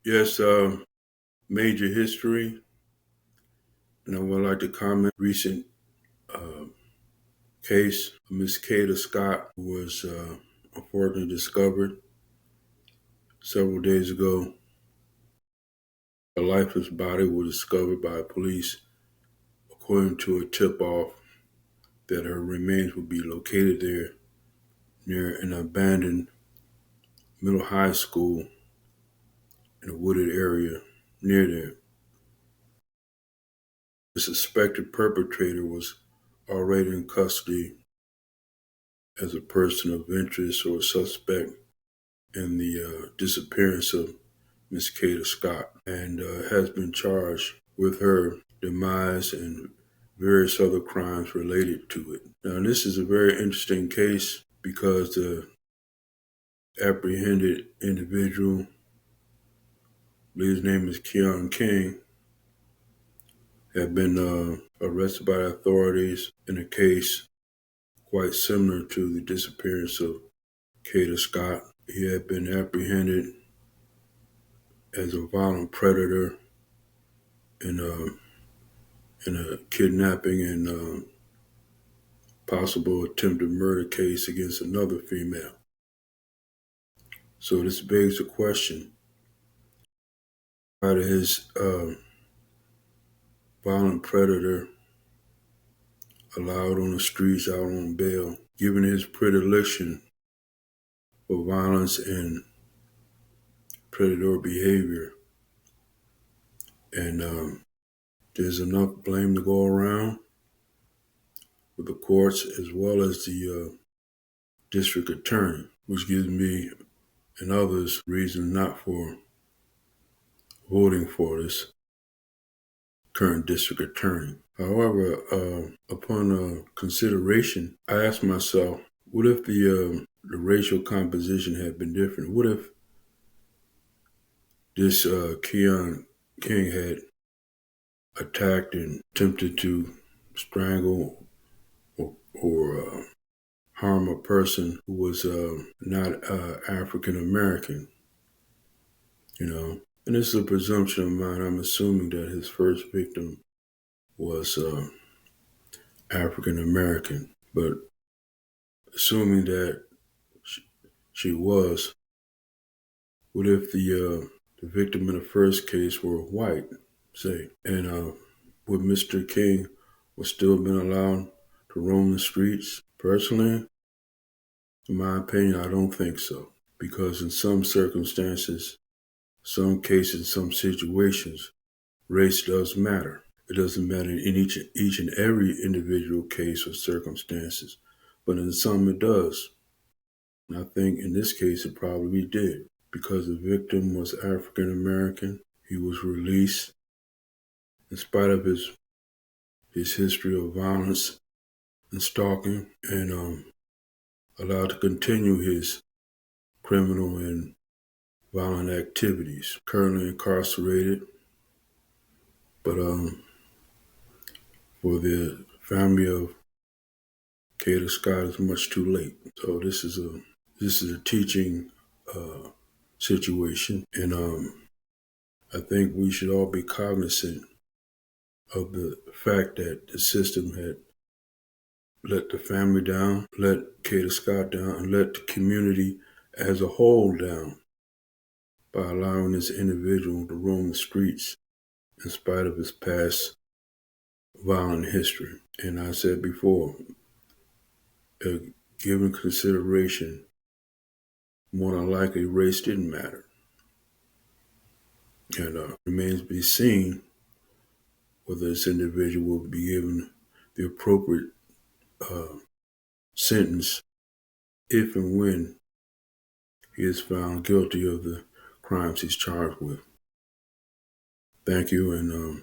Yes, major history, and I would like to comment recent uh, case of Miss Kada Scott, who was unfortunately discovered several days ago. A lifeless body was discovered by police, according to a tip-off that her remains would be located there near an abandoned middle high school in a wooded area near there. The suspected perpetrator was already in custody as a person of interest or a suspect in the disappearance of Miss Kada Scott and has been charged with her demise and various other crimes related to it. Now, this is a very interesting case because the apprehended individual, I believe his name is Keon King, had been arrested by the authorities in a case quite similar to the disappearance of Kada Scott. He had been apprehended as a violent predator in a kidnapping and possible attempted murder case against another female. So this begs the question: why did his violent predator allowed on the streets out on bail, given his predilection for violence and predator behavior? And there's enough blame to go around with the courts as well as the district attorney, which gives me and others reason not for voting for this current district attorney. However, upon consideration, I asked myself, what if the racial composition had been different? What if this Keon King had attacked and attempted to strangle or harm a person who was not African American, you know? And this is a presumption of mine. I'm assuming that his first victim was African American, but assuming that she was, what if the victim in the first case were white, say, and would Mr. King would still been allowed to roam the streets? Personally, in my opinion, I don't think so, because in some circumstances, some cases, some situations, race does matter. It doesn't matter in each and every individual case or circumstances, but in some it does. And I think in this case it probably did because the victim was African American. He was released in spite of his history of violence and stalking and allowed to continue his criminal and violent activities. Currently incarcerated, but for the family of Kada Scott, it's much too late. So this is a teaching uh, situation, and I think we should all be cognizant of the fact that the system had let the family down, let Kada Scott down, and let the community as a whole down by allowing this individual to roam the streets in spite of his past violent history. And I said before, uh, given consideration, more than likely race didn't matter. And remains to be seen whether this individual will be given the appropriate uh, sentence if and when he is found guilty of the crimes he's charged with. Thank you, and